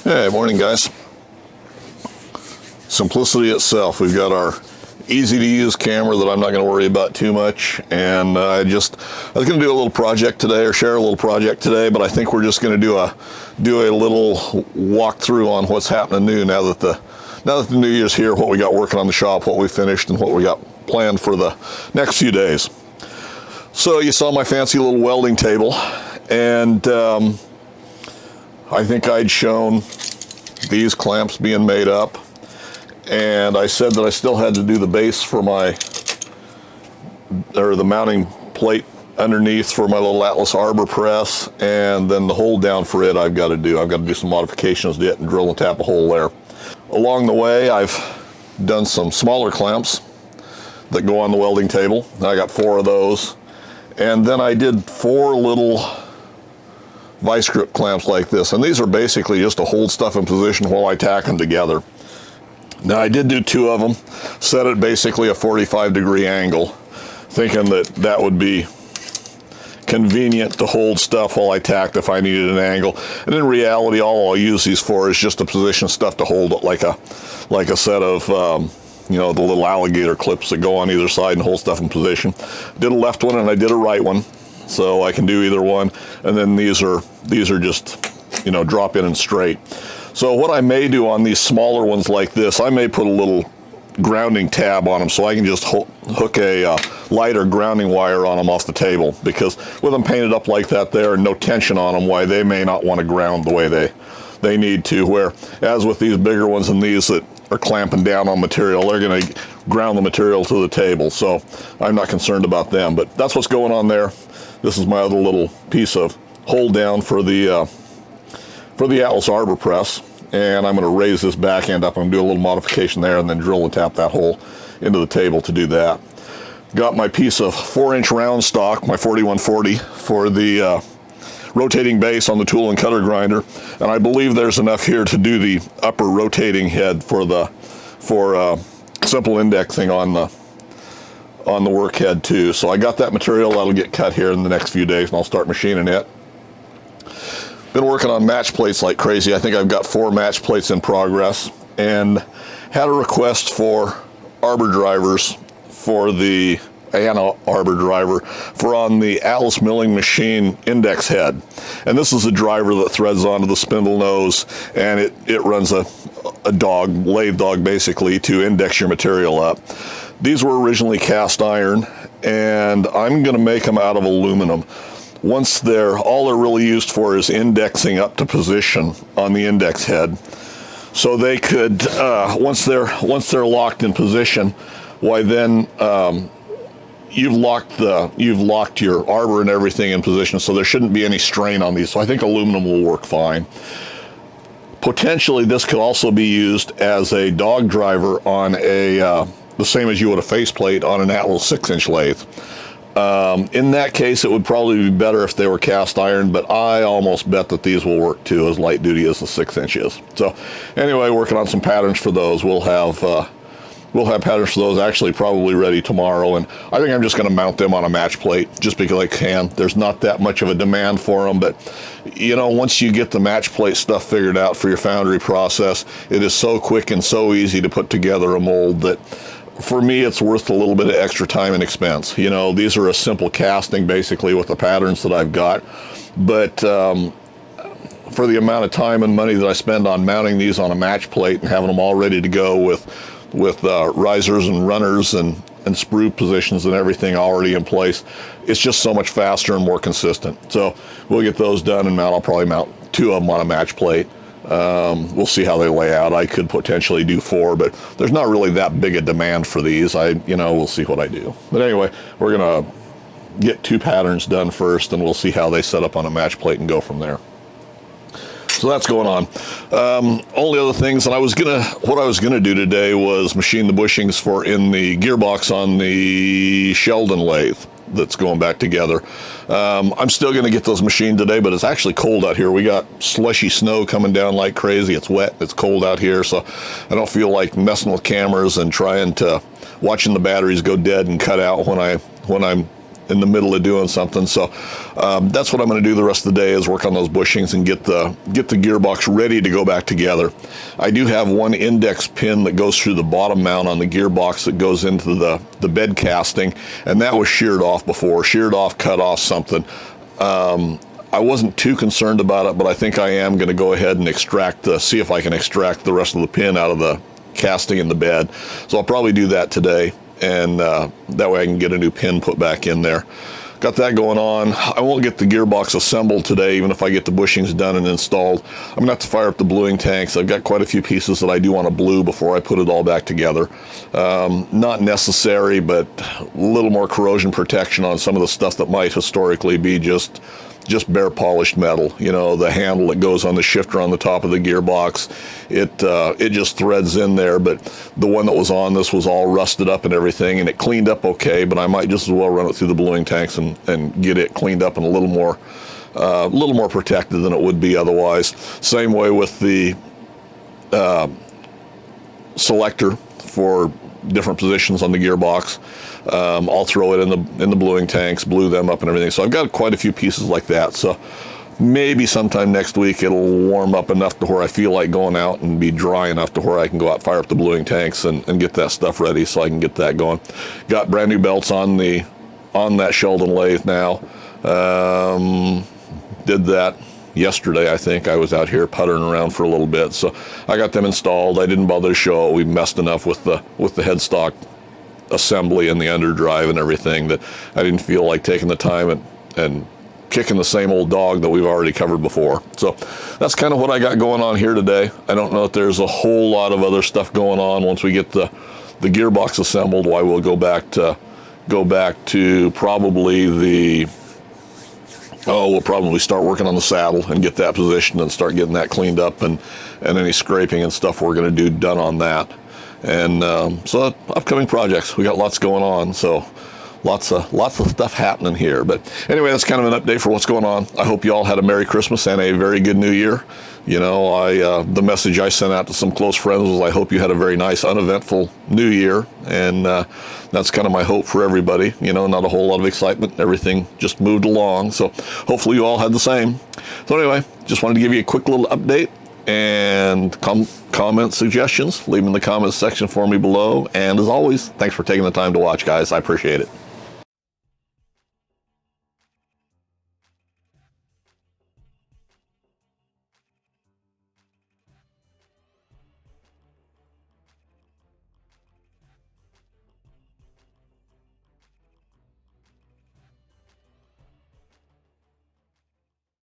Hey, morning guys. Simplicity itself. We've got our easy to use camera that I'm not going to worry about too much, and I was going to do a little project today, or share a little project today, but I think we're just going to do a little walkthrough on what's happening new now that the new year's here, what we got working on the shop, what we finished, and what we got planned for the next few days. So you saw my fancy little welding table, and I think I'd shown these clamps being made up, and I said that I still had to do the base for the mounting plate underneath for my little Atlas arbor press, and then the hold down for it I've got to do some modifications to it and drill and tap a hole there. Along the way I've done some smaller clamps that go on the welding table. I got 4 of those, and then I did 4 little vice grip clamps like this, and these are basically just to hold stuff in position while I tack them together. Now I did do 2 of them, set at basically a 45-degree angle, thinking that would be convenient to hold stuff while I tacked if I needed an angle. And in reality, all I'll use these for is just to position stuff to hold it like a set of the little alligator clips that go on either side and hold stuff in position. Did a left one and I did a right one, so I can do either one. And then these are just, drop in and straight. So what I may do on these smaller ones like this, I may put a little grounding tab on them so I can just hook a lighter grounding wire on them off the table, because with them painted up like that there and no tension on them, why they may not want to ground the way they need to, where as with these bigger ones and these that are clamping down on material, they're going to ground the material to the table, so I'm not concerned about them. But that's what's going on there. This is my other little piece of hold down for the Atlas arbor press, and I'm going to raise this back end up. I'm going to do a little modification there and then drill and tap that hole into the table to do that. Got my piece of 4-inch round stock, my 4140, for the rotating base on the tool and cutter grinder, and I believe there's enough here to do the upper rotating head for simple indexing on the work head too. So I got that material that'll get cut here in the next few days, and I'll start machining it. Been working on match plates like crazy. I think I've got 4 match plates in progress, and had a request for arbor drivers for the arbor driver for on the Atlas milling machine index head. And this is a driver that threads onto the spindle nose, and it runs a lathe dog basically to index your material up. These were originally cast iron, and I'm going to make them out of aluminum. Once all they're really used for is indexing up to position on the index head, so they could once they're locked in position, why then you've locked your arbor and everything in position, so there shouldn't be any strain on these. So I think aluminum will work fine. Potentially this could also be used as a dog driver on the same as you would a faceplate on an Atlas 6-inch lathe. In that case, it would probably be better if they were cast iron, but I almost bet that these will work too, as light duty as the 6 inches. So anyway, working on some patterns for those. We'll have patterns for those actually probably ready tomorrow, and I think I'm just going to mount them on a match plate just because I can. There's not that much of a demand for them, but once you get the match plate stuff figured out for your foundry process, it is so quick and so easy to put together a mold that for me it's worth a little bit of extra time and expense. These are a simple casting basically with the patterns that I've got, but for the amount of time and money that I spend on mounting these on a match plate and having them all ready to go with risers and runners and sprue positions and everything already in place, it's just so much faster and more consistent. So we'll get those done and I'll probably mount 2 of them on a match plate. We'll see how they lay out. I could potentially do 4, but there's not really that big a demand for these. We'll see what I do. But anyway, we're gonna get 2 patterns done first, and we'll see how they set up on a match plate and go from there. So that's going on. Only other things, and what I was gonna do today was machine the bushings in the gearbox on the Sheldon lathe that's going back together. I'm still gonna get those machined today, but it's actually cold out here. We got slushy snow coming down like crazy. It's wet, it's cold out here, so I don't feel like messing with cameras and watching the batteries go dead and cut out when I'm in the middle of doing something. So that's what I'm going to do the rest of the day, is work on those bushings and get the gearbox ready to go back together. I do have one index pin that goes through the bottom mount on the gearbox that goes into the bed casting, and that was sheared off before, sheared off, cut off something. I wasn't too concerned about it, but I think I am going to go ahead and see if I can extract the rest of the pin out of the casting in the bed. So I'll probably do that today, and that way I can get a new pin put back in there. Got that going on. I won't get the gearbox assembled today, even if I get the bushings done and installed. I'm going to have to fire up the bluing tanks. I've got quite a few pieces that I do want to blue before I put it all back together. Not necessary, but a little more corrosion protection on some of the stuff that might historically be just bare polished metal. You know, the handle that goes on the shifter on the top of the gearbox, it just threads in there, but the one that was on this was all rusted up and everything, and it cleaned up okay, but I might just as well run it through the bluing tanks and get it cleaned up and a little more protected than it would be otherwise. Same way with the selector for different positions on the gearbox. I'll throw it in the bluing tanks, blue them up and everything. So I've got quite a few pieces like that. So maybe sometime next week it'll warm up enough to where I feel like going out and be dry enough to where I can go out, fire up the bluing tanks and get that stuff ready so I can get that going. Got brand new belts on that Sheldon lathe now. Did that yesterday, I think. I was out here puttering around for a little bit, so I got them installed. I didn't bother to show it. We messed enough with the headstock assembly and the underdrive and everything that I didn't feel like taking the time and kicking the same old dog that we've already covered before. So that's kind of what I got going on here today. I don't know if there's a whole lot of other stuff going on once we get the gearbox assembled. Why we'll go back to probably we'll probably start working on the saddle and get that positioned and start getting that cleaned up and any scraping and stuff we're going to do done on that. And so upcoming projects, we got lots going on, so lots of stuff happening here. But anyway, that's kind of an update for what's going on. I hope you all had a Merry Christmas and a very good New Year. You know, the message I sent out to some close friends was I hope you had a very nice, uneventful New Year, and that's kind of my hope for everybody. You know, not a whole lot of excitement. Everything just moved along, so hopefully you all had the same. So anyway, just wanted to give you a quick little update. And comment suggestions, leave them in the comments section for me below. And as always, thanks for taking the time to watch, guys. I appreciate it.